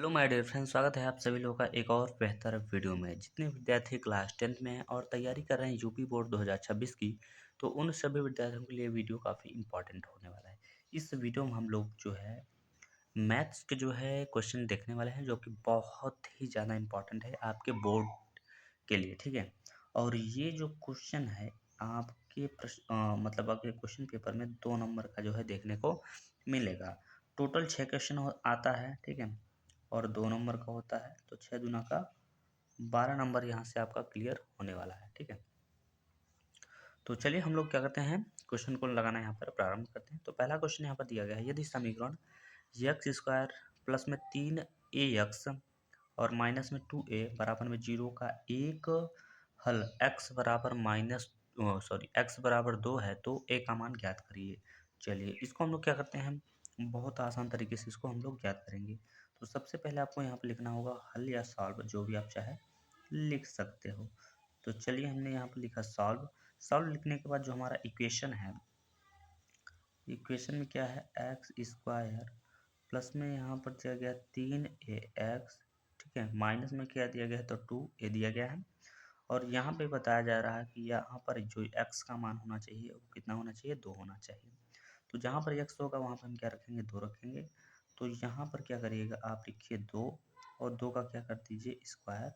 Hello my dear friends, स्वागत है आप सभी लोगों का एक और बेहतर वीडियो में। जितने विद्यार्थी क्लास 10th में हैं और तैयारी कर रहे हैं यूपी बोर्ड 2026 की, तो उन सभी विद्यार्थियों के लिए वीडियो काफ़ी इंपॉर्टेंट होने वाला है। इस वीडियो में हम लोग जो है मैथ्स के जो है क्वेश्चन देखने वाले हैं, जो कि बहुत ही ज़्यादा इंपॉर्टेंट है आपके बोर्ड के लिए, ठीक है। और ये जो क्वेश्चन है आपके मतलब आपके क्वेश्चन पेपर में 2 नंबर का जो है देखने को मिलेगा। टोटल 6 क्वेश्चन आता है, ठीक है, और 2 नंबर का होता है, तो 6 दूना का 12 नंबर यहाँ से आपका क्लियर होने वाला है, ठीक है। तो चलिए हम लोग क्या करते हैं, क्वेश्चन को लगाना यहाँ पर प्रारंभ करते हैं। तो पहला क्वेश्चन यहाँ पर दिया गया है, यदि समीकरण एक्स स्क्वायर प्लस में 3 AX और माइनस में 2A बराबर में 0 का एक हल x बराबर x बराबर 2 है, तो a का मान ज्ञात करिए। चलिए इसको हम लोग क्या करते हैं, बहुत आसान तरीके से इसको हम लोग ज्ञात करेंगे। तो सबसे पहले आपको यहाँ पर लिखना होगा हल या सॉल्व, जो भी आप चाहे लिख सकते हो। तो चलिए हमने यहाँ पर लिखा सॉल्व। सॉल्व लिखने के बाद जो हमारा इक्वेशन है, इक्वेशन में क्या है, एक्स स्क्वायर प्लस में यहाँ पर दिया गया 3AX, ठीक है, माइनस में क्या दिया गया है, तो 2A दिया गया है। और यहाँ पे बताया जा रहा है कि यहाँ पर जो x का मान होना चाहिए वो कितना होना चाहिए, 2 होना चाहिए। तो जहाँ पर x होगा वहाँ पर हम क्या रखेंगे, 2 रखेंगे। तो यहाँ पर क्या करिएगा, आप लिखिए 2 और 2 का क्या कर दीजिए स्क्वायर,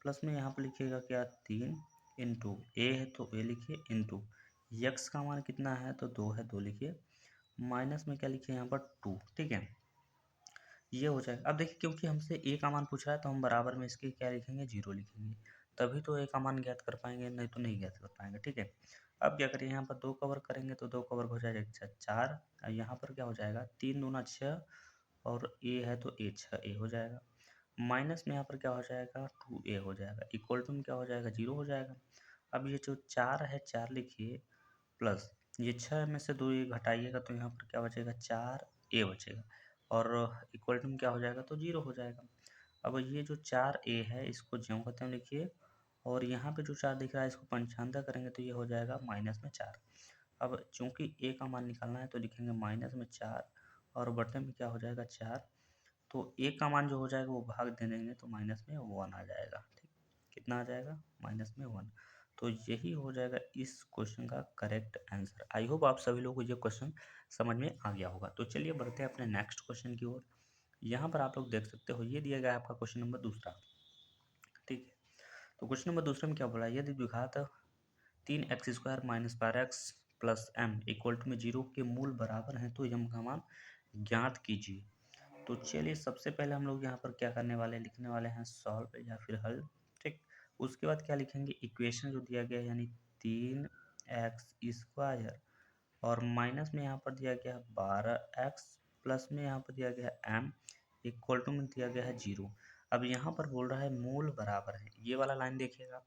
प्लस में यहाँ पर लिखिएगा क्या 3 इंटू ए है तो ए लिखिए, इंटू x का मान कितना है, तो 2 है, 2 लिखिए, माइनस में क्या लिखिए यहाँ पर 2, ठीक है। ये हो जाएगा। अब देखिए क्योंकि हमसे ए का मान पूछ रहा है तो हम बराबर में इसके क्या लिखेंगे, 0 लिखेंगे, तभी तो ए का मान ज्ञात कर पाएंगे, नहीं तो नहीं ज्ञात कर पाएंगे, ठीक है। अब क्या करिए, यहाँ पर 2 कवर करेंगे तो 2 कवर हो जाएगा 4, यहाँ पर क्या हो जाएगा 3 दूना 6 और ए है तो ए 6A हो जाएगा, माइनस में यहाँ पर क्या हो जाएगा 2A हो जाएगा, इक्वल टू में क्या हो जाएगा 0 हो जाएगा। अब ये जो 4 है 4 लिखिए, प्लस ये 6 में से 2 ये घटाइएगा तो यहाँ पर क्या बचेगा 4A बचेगा, और इक्वल टू में क्या हो जाएगा, तो 0 हो जाएगा। अब ये जो 4A है इसको ज्यों का त्यों लिखिए, और यहाँ पे जो 4 दिख रहा है इसको पंचांतर करेंगे तो ये हो जाएगा माइनस में 4। अब चूंकि ए का मान निकालना है तो लिखेंगे माइनस में 4 और बटे में क्या हो जाएगा 4, तो ए का मान जो हो जाएगा वो भाग दे देंगे तो माइनस में 1 आ जाएगा, ठीक। कितना आ जाएगा, माइनस में 1। तो यही हो जाएगा इस क्वेश्चन का करेक्ट आंसर। आई होप आप सभी लोगों को ये क्वेश्चन समझ में आ गया होगा। तो चलिए बढ़ते हैं अपने नेक्स्ट क्वेश्चन की ओर। यहाँ पर आप लोग देख सकते हो, ये दिया गया है आपका क्वेश्चन नंबर दूसरा, ठीक है। तो क्वेश्चन नंबर दूसरे में क्या बोला है, यदि द्विघात 3x square minus 4x plus M equal to में 0 के मूल बराबर हैं तो यम का मान ज्ञात कीजिए। तो चलिए सबसे पहले हम लोग यहाँ पर क्या करने वाले हैं, लिखने वाले हैं सॉल्व या फिर हल, ठीक। उसके बाद क्या लिखेंगे, इक्वेशन जो दिया गया है यानी 3x स्क्वायर और माइनस में यहाँ पर दिया गया है 12x प्लस में यहाँ पर दिया गया है m इक्वल टू में दिया गया है 0। अब यहाँ पर बोल रहा है मूल बराबर है, ये वाला लाइन देखिएगा,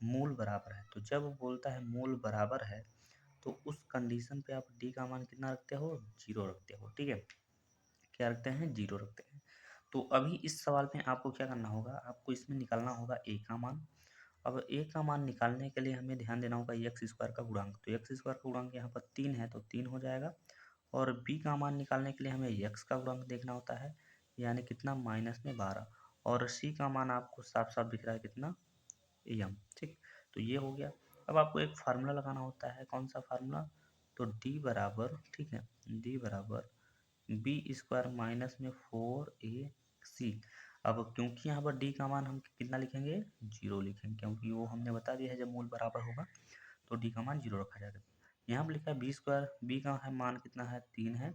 मूल बराबर है। तो जब वो बोलता है मूल बराबर है तो उस कंडीशन पे आप d का मान कितना रखते हो, 0 रखते हो, ठीक है। क्या रखते हैं, 0 रखते हैं। तो अभी इस सवाल में आपको क्या करना होगा, आपको इसमें निकालना होगा ए का मान। अब ए का मान निकालने के लिए हमें ध्यान देना होगा एक्स स्क्वायर का गुणांक। तो एक्स स्क्वायर का गुणांक यहाँ पर 3 है तो 3 हो जाएगा, और बी का मान निकालने के लिए हमें एक्स का गुणांक देखना होता है, यानी कितना, माइनस में 12, और सी का मान आपको साफ साफ दिख रहा है कितना, एम, ठीक। तो ये हो गया। अब आपको एक फार्मूला लगाना होता है, कौन सा फार्मूला, तो डी बराबर, ठीक है, डी बराबर बी स्क्वायर माइनस में 4AC। अब क्योंकि यहाँ पर डी का मान हम कितना लिखेंगे, 0 लिखेंगे, क्योंकि वो हमने बता दिया है जब मूल बराबर होगा तो डी का मान 0 रखा जाएगा। यहाँ पर लिखा है बी स्क्वायर, बी का है मान कितना है, 3 है,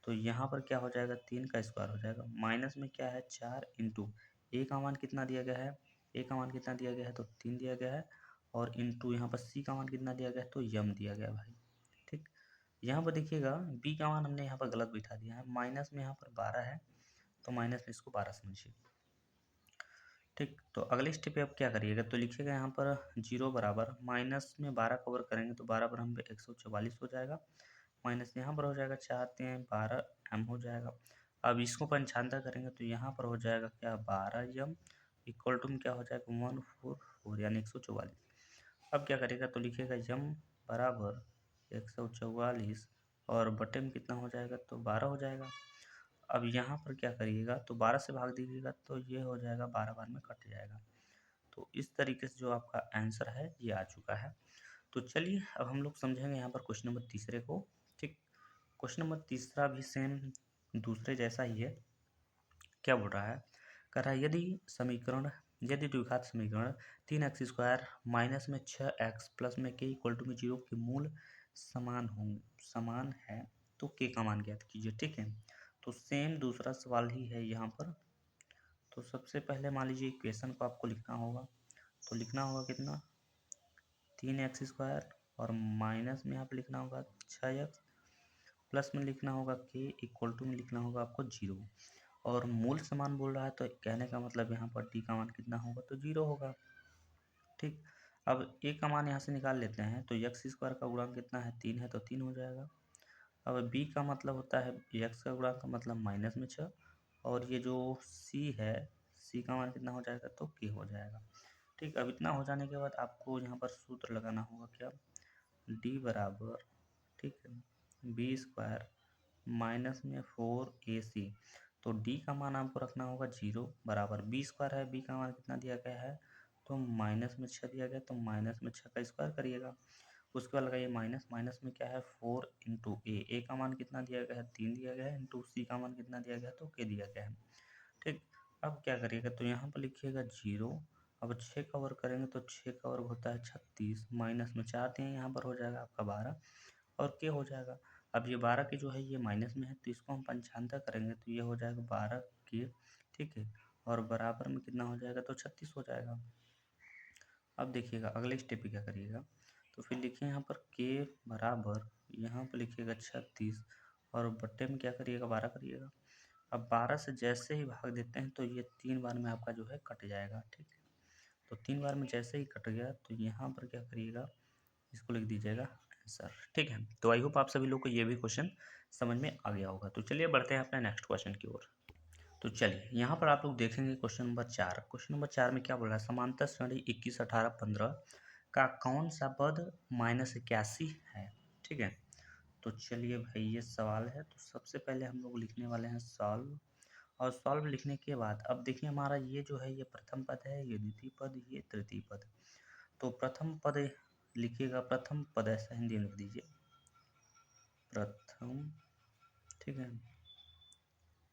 तो यहाँ पर क्या हो जाएगा, 3 का स्क्वायर हो जाएगा, माइनस में क्या है 4 इंटू ए का मान कितना दिया गया है, ए का मान कितना दिया गया है, तो 3 दिया गया है, और इंटू यहाँ पर सी का मान कितना दिया गया है, तो यम दिया गया है भाई, ठीक। यहाँ पर देखिएगा बी का मान हमने यहाँ पर गलत बिठा दिया है, माइनस में यहाँ पर 12 है तो माइनस में इसको 12 समझिए, ठीक। तो अगले स्टेप पे आप क्या करिएगा, तो लिखिएगा यहाँ पर 0 बराबर माइनस में 12 कवर करेंगे तो 12 पर हम 144 हो जाएगा, माइनस यहाँ पर हो जाएगा 4×3 12 m हो जाएगा। अब इसको पंचांतर करेंगे तो यहाँ पर हो जाएगा क्या, 12m इक्वल टू में क्या हो जाएगा 144 यानी 144। अब क्या करेगा, तो लिखिएगा यम बराबर 144 और बटे में कितना हो जाएगा, तो 12 हो जाएगा। अब यहाँ पर क्या करिएगा, तो 12 से भाग दीजिएगा तो ये हो जाएगा 12 बार में कट जाएगा। तो इस तरीके से जो आपका आंसर है ये आ चुका है। तो चलिए अब हम लोग समझेंगे यहाँ पर क्वेश्चन नंबर तीसरे को। ठीक, क्वेश्चन नंबर तीसरा भी सेम दूसरे जैसा ही है। क्या बोल रहा है, कह रहा है यदि द्विघात समीकरण 3x² माइनस में 6x प्लस में k इक्वल टू में 0 के मूल समान है तो k का मान ज्ञात कीजिए। ठीक है, तो सेम दूसरा सवाल ही है यहाँ पर। तो सबसे पहले मान लीजिए इक्वेशन को आपको लिखना होगा, तो लिखना होगा कितना, 3x² और माइनस में यहाँ पर लिखना होगा 6x प्लस में लिखना होगा k इक्वल टू में लिखना होगा आपको 0। और मूल समान बोल रहा है तो कहने का मतलब यहाँ पर t का मान कितना होगा, तो 0 होगा। ठीक, अब a का मान यहाँ से निकाल लेते हैं, तो x² का गुणांक कितना है, 3 है तो 3 हो जाएगा। अब b का मतलब होता है x का गुणांक का मतलब माइनस में 6, और ये जो c है, c का मान कितना हो जाएगा, तो k हो जाएगा। ठीक, अब इतना हो जाने के बाद आपको यहाँ पर सूत्र लगाना होगा, क्या, d बराबर, ठीक है, b² माइनस में 4ac। तो d का मान आपको रखना होगा 0 बराबर b² है, b का मान कितना दिया गया है, तो माइनस में 6 दिया गया, तो माइनस में 6 का स्क्वायर करिएगा। उसके बाद लगाइए माइनस, माइनस में क्या है 4 इंटू ए का मान कितना दिया गया है, 3 दिया गया है, इंटू सी का मान कितना दिया गया है, तो k दिया गया है। ठीक, अब क्या करिएगा, तो यहाँ पर लिखिएगा 0। अब 6 का वर्ग करेंगे तो 6 का वर्ग होता है 36, माइनस में 4 दिए, यहाँ पर हो जाएगा आपका 12 और k हो जाएगा। अब ये 12 के जो है ये माइनस में है, तो इसको हम पंचांतर करेंगे तो ये हो जाएगा 12 के, ठीक है, और बराबर में कितना हो जाएगा, तो 36 हो जाएगा। अब देखिएगा अगले स्टेप पे क्या करिएगा, तो फिर लिखिए यहाँ पर k बराबर, यहाँ पर लिखिएगा 36 और बट्टे में क्या करिएगा, 12 करिएगा। अब 12 से जैसे ही भाग देते हैं तो ये 3 बार में आपका जो है कट जाएगा। ठीक, तो 3 बार में जैसे ही कट गया तो यहाँ पर क्या करिएगा, इसको लिख दीजिएगा आंसर। ठीक है, तो आई होप आप सभी लोग को ये भी क्वेश्चन समझ में आ गया होगा। तो चलिए बढ़ते हैं अपने नेक्स्ट क्वेश्चन की ओर। तो चलिए यहाँ पर आप लोग देखेंगे क्वेश्चन नंबर 4। क्वेश्चन नंबर 4 में क्या बोल रहा है, समांतर श्रेणी 21, 18, 15 का कौन सा पद -81 है। ठीक है, तो चलिए भाई ये सवाल है, तो सबसे पहले हम लोग लिखने वाले हैं सॉल्व। और सॉल्व लिखने के बाद अब देखिए हमारा ये जो है ये प्रथम पद है, ये द्वितीय पद, ये तृतीय पद। तो प्रथम पद लिखिएगा, प्रथम पद ऐसा हिंदी में लिख दीजिए, प्रथम, ठीक है,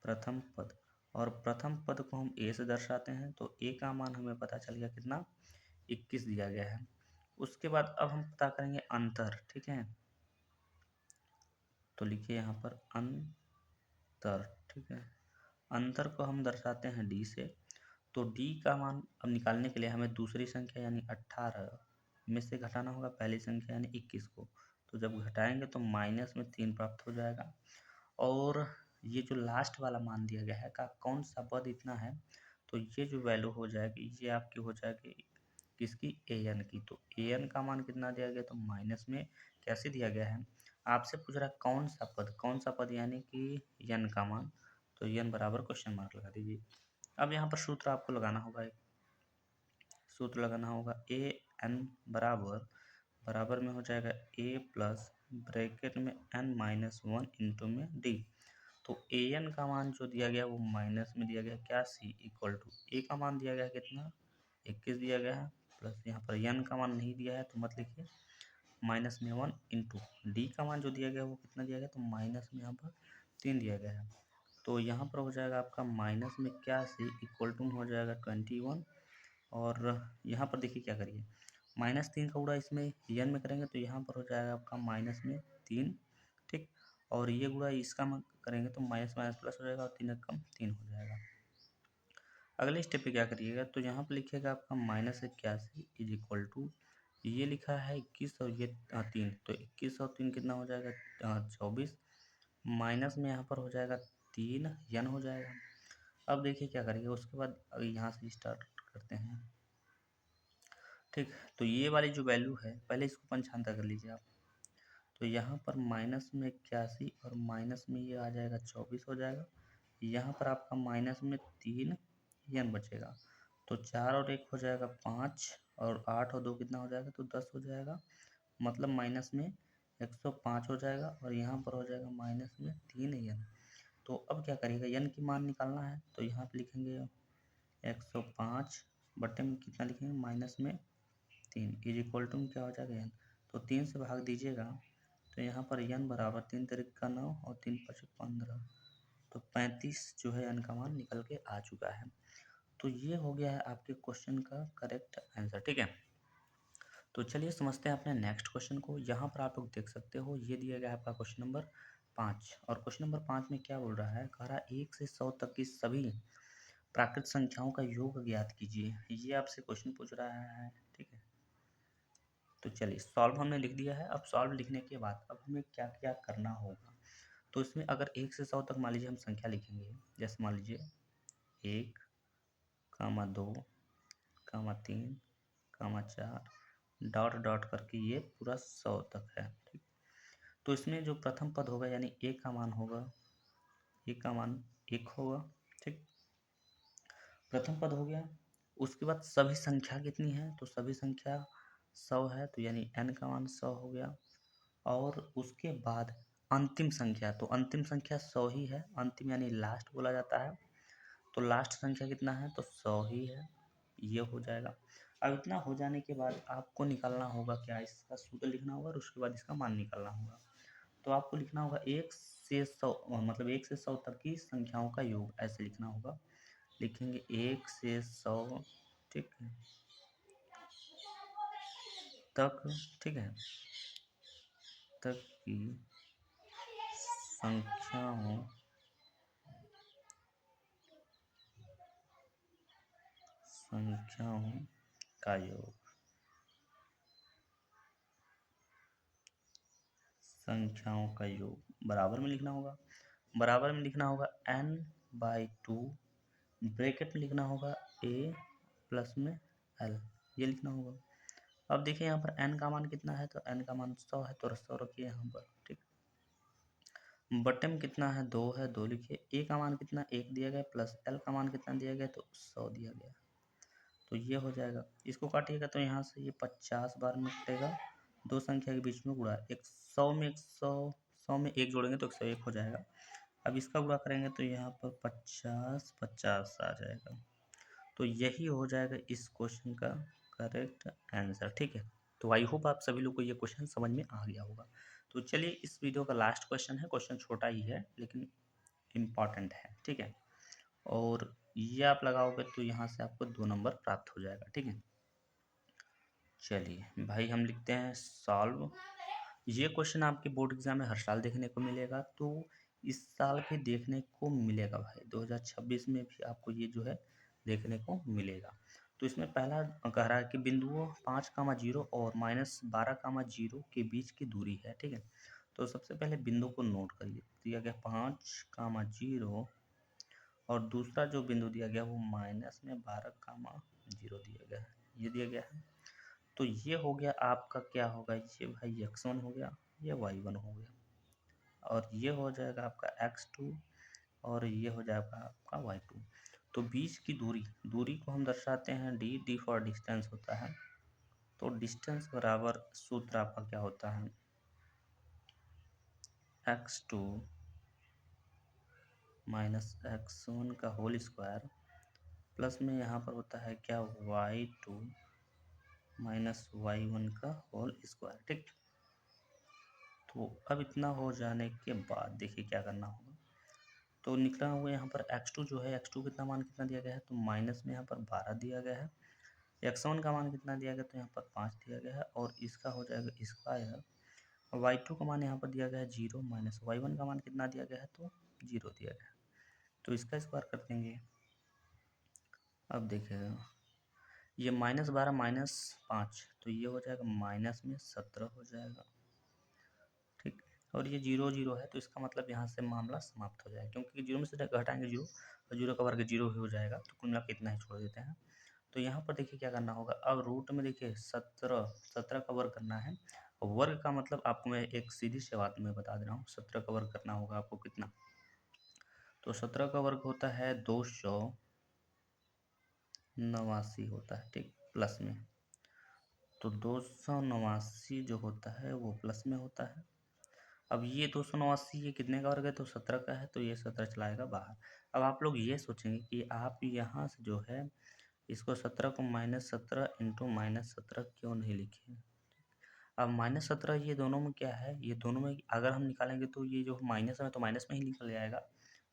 प्रथम पद। और प्रथम पद को हम ए से दर्शाते हैं, तो ए का मान हमें पता चल गया कितना, 21 दिया गया है। उसके बाद अब हम पता करेंगे अंतर। ठीक है, तो लिखिए यहाँ पर अंतर। ठीक है, अंतर को हम दर्शाते हैं डी से, तो डी का मान अब निकालने के लिए हमें दूसरी संख्या यानी 18 में से घटाना होगा पहली संख्या यानी 21 को। तो जब घटाएंगे तो माइनस में 3 प्राप्त हो जाएगा। और ये जो लास्ट वाला मान दिया गया है का कौन सा पद इतना है, तो ये जो वैल्यू हो जाएगी ये आपकी हो जाएगी किसकी, ए एन की। तो ए एन का मान कितना दिया गया, तो माइनस में कैसे दिया गया है, आपसे पूछ रहा है कौन सा पद, कौन सा पद यानी कि एन का मान, तो एन बराबर क्वेश्चन मार्क लगा दीजिए। अब यहाँ पर सूत्र आपको लगाना होगा, एक सूत्र लगाना होगा ए एन बराबर में हो जाएगा ए प्लस ब्रैकेट में एन माइनस 1 इंटू में डी। तो ए एन का मान जो दिया गया वो माइनस में दिया गया क्या, सी इक्वल टू ए का मान दिया गया कितना, 21 दिया गया है, प्लस यहाँ पर एन का मान नहीं दिया है तो मत लिखिए, माइनस में 1 इंटू डी का मान जो दिया गया वो कितना दिया गया, तो माइनस में यहाँ पर 3 दिया गया है। तो यहाँ पर हो जाएगा आपका माइनस में क्या, सी इक्वल टू हो जाएगा 21। और यहाँ पर देखिए क्या करिए, -3 का गुणा इसमें एन में करेंगे तो यहाँ पर हो जाएगा आपका माइनस में 3। ठीक, और ये गुणा इसका करेंगे तो माइनस माइनस प्लस हो जाएगा और 3 कम 3 हो जाएगा। अगले स्टेप पे क्या करिएगा, तो यहाँ पर लिखिएगा आपका -81 इज इक्वल टू, ये लिखा है 21 और ये 3, तो 21 और 3 कितना हो जाएगा, 24, माइनस में यहाँ पर हो जाएगा 3 एन हो जाएगा। अब देखिए क्या करिएगा, उसके बाद यहाँ से स्टार्ट करते हैं। ठीक, तो ये वाली जो वैल्यू है पहले इसको पंचांतर कर लीजिए आप, तो यहाँ पर -81 और माइनस में ये आ जाएगा 24 हो जाएगा। यहाँ पर आपका माइनस में 3 एन बचेगा, तो 4 और 1 हो जाएगा 5 और 8 और 2 कितना हो जाएगा, तो 10 हो जाएगा। मतलब माइनस में 105 हो जाएगा और यहाँ पर हो जाएगा माइनस में 3 एन। तो अब क्या करिएगा, n की मान निकालना है तो यहाँ पे लिखेंगे 105 बटे में कितना लिखेंगे माइनस में 3 इज इक्वल टू क्या हो जाएगा n। तो 3 से भाग दीजिएगा तो यहाँ पर n बराबर 3 तरीक का 9 और 3 5 15, तो 35 जो है n का मान निकल के आ चुका है। तो ये हो गया है आपके क्वेश्चन का करेक्ट आंसर। ठीक है, तो चलिए समझते हैं अपने नेक्स्ट क्वेश्चन को। यहाँ पर आप लोग देख सकते हो ये दिया गया है आपका क्वेश्चन नंबर 5, और क्वेश्चन नंबर 5 में क्या बोल रहा है, कह रहा है 1 से 100 तक की सभी प्राकृत संख्याओं का योग ज्ञात कीजिए। ये आपसे क्वेश्चन पूछ रहा है। ठीक है, तो चलिए सॉल्व हमने लिख दिया है। अब सॉल्व लिखने के बाद अब हमें क्या क्या करना होगा, तो इसमें अगर 1 से 100 तक मान लीजिए हम संख्या लिखेंगे, जैसे मान लीजिए 1, 2, 3, 4 डॉट डॉट करके ये पूरा 100 तक है। ठीक, तो इसमें जो प्रथम पद होगा यानी ए का मान होगा, ए का मान 1 होगा। ठीक, प्रथम पद हो गया। उसके बाद सभी संख्या कितनी है, तो सभी संख्या 100 है, तो यानी n का मान 100 हो गया। और उसके बाद अंतिम संख्या, तो अंतिम संख्या 100 ही है, अंतिम यानी लास्ट बोला जाता है, तो लास्ट संख्या कितना है, तो 100 ही है, ये हो जाएगा। अब इतना हो जाने के बाद आपको निकालना होगा क्या, इसका सूत्र लिखना होगा और उसके बाद इसका मान निकालना होगा। तो आपको लिखना होगा 1 से 100 मतलब 1 से 100 तक की संख्याओं का योग, ऐसे लिखना होगा। लिखेंगे 1 से 100, ठीक है, तक, ठीक है, तक की संख्याओं संख्याओं का योग, संख्याओं का योग बराबर में लिखना होगा। बराबर में लिखना होगा n/2, ब्रैकेट में लिखना होगा a प्लस में l, ये लिखना होगा। अब देखिए यहाँ पर n का मान कितना है, तो n का मान 100 है, तो 100 रखिए यहाँ पर। ठीक, बटे में कितना है, 2 है, 2 लिखिए। a का मान कितना 1 दिया गया, प्लस l का मान कितना दिया गया, तो 100 दिया गया, तो ये हो जाएगा। इसको काटिएगा तो यहाँ से ये 50 बार में कटेगा, दो संख्या के बीच में गुणा, 100 में 100 में 1 जोड़ेंगे तो 101 हो जाएगा। अब इसका गुणा करेंगे तो यहाँ पर 50 50 आ जाएगा, तो यही हो जाएगा इस क्वेश्चन का करेक्ट आंसर। ठीक है, तो आई होप आप सभी लोग को ये क्वेश्चन समझ में आ गया होगा। तो चलिए इस वीडियो का लास्ट क्वेश्चन है, क्वेश्चन छोटा ही है लेकिन इम्पॉर्टेंट है। ठीक है, और ये आप लगाओगे तो यहाँ से आपको 2 नंबर प्राप्त हो जाएगा। ठीक है, चलिए भाई हम लिखते हैं सॉल्व। ये क्वेश्चन आपके बोर्ड एग्जाम में हर साल देखने को मिलेगा, तो इस साल भी देखने को मिलेगा भाई, 2026 में भी आपको ये जो है देखने को मिलेगा। तो इसमें पहला कह रहा है कि बिंदुओं 5,0 और -12,0 के बीच की दूरी है। ठीक है, तो सबसे पहले बिंदु को नोट करिए, दिया गया 5,0 और दूसरा जो बिंदु दिया गया वो -12,0 दिया गया है, ये दिया गया है। तो ये हो गया आपका, क्या होगा ये भाई x1 हो गया, ये y1 हो गया, और ये हो जाएगा आपका x2 और ये हो जाएगा आपका y2। तो बीच की दूरी, दूरी को हम दर्शाते हैं d फॉर डिस्टेंस होता है, तो डिस्टेंस बराबर सूत्र आपका क्या होता है, x2 माइनस x1 का होल स्क्वायर, प्लस में यहाँ पर होता है क्या y2 माइनस y1 का होल स्क्वायर। ठीक, तो अब इतना हो जाने के बाद देखिए क्या करना होगा, तो निकला हुआ यहाँ पर x2 जो है, x2 कितना मान कितना दिया गया है, तो माइनस में यहाँ पर 12 दिया गया है, x1 का मान कितना दिया गया, तो यहाँ पर 5 दिया गया है, और इसका हो जाएगा स्क्वायर, y2 का मान यहाँ पर दिया गया है 0, माइनस y1 का मान कितना दिया गया है, तो 0 दिया गया है, तो इसका स्क्वायर कर देंगे। अब देखिएगा ये -12 -5, तो ये हो जाएगा माइनस में 17 हो जाएगा। ठीक, और ये 0 0 है, तो इसका मतलब यहाँ से मामला समाप्त हो जाएगा, क्योंकि 0 में से घटाएंगे 0 और 0 का वर्ग 0 ही हो जाएगा, तो कुल मिला के इतना ही छोड़ देते हैं। तो यहाँ पर देखिए क्या करना होगा, अब रूट में देखिए 17 का वर्ग करना है। वर्ग का मतलब आपको मैं एक सीधी सी बात में बता दे रहा हूँ, 17 का वर्ग करना होगा आपको कितना, तो 17 का वर्ग होता है 289 होता है। ठीक, प्लस में, तो 289 जो होता है वो प्लस में होता है। अब ये 289 ये कितने का वर्ग है, तो 17 का है, तो ये 17 चला आएगा बाहर। अब आप लोग ये सोचेंगे कि आप यहाँ से जो है इसको 17 को -17 इंटू -17 क्यों नहीं लिखे। अब -17 ये दोनों में क्या है, ये दोनों में अगर हम निकालेंगे तो ये जो माइनस में तो माइनस में ही निकल जाएगा,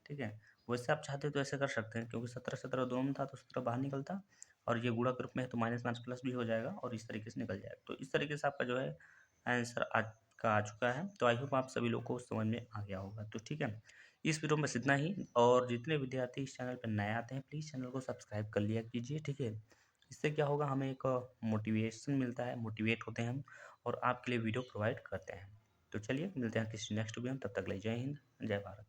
ठीक है। वैसे आप चाहते तो ऐसे कर सकते हैं, क्योंकि 17 दोनों में था तो 17 बाहर निकलता, और ये गुणा के रूप में है तो माइनस माइनस प्लस भी हो जाएगा और इस तरीके से निकल जाएगा। तो इस तरीके से आपका जो है आंसर का आ चुका है। तो आई होप आप सभी लोग को समझ में आ गया होगा। तो ठीक है, इस वीडियो में बस इतना ही, और जितने विद्यार्थी इस चैनल पर नए आते हैं प्लीज़ चैनल को सब्सक्राइब कर लिया कीजिए, ठीक है। इससे क्या होगा, हमें एक मोटिवेशन मिलता है, मोटिवेट होते हैं हम, और आपके लिए वीडियो प्रोवाइड करते हैं। तो चलिए मिलते हैं किसी नेक्स्ट वीडियो में, तब तक के लिए जय हिंद, जय भारत।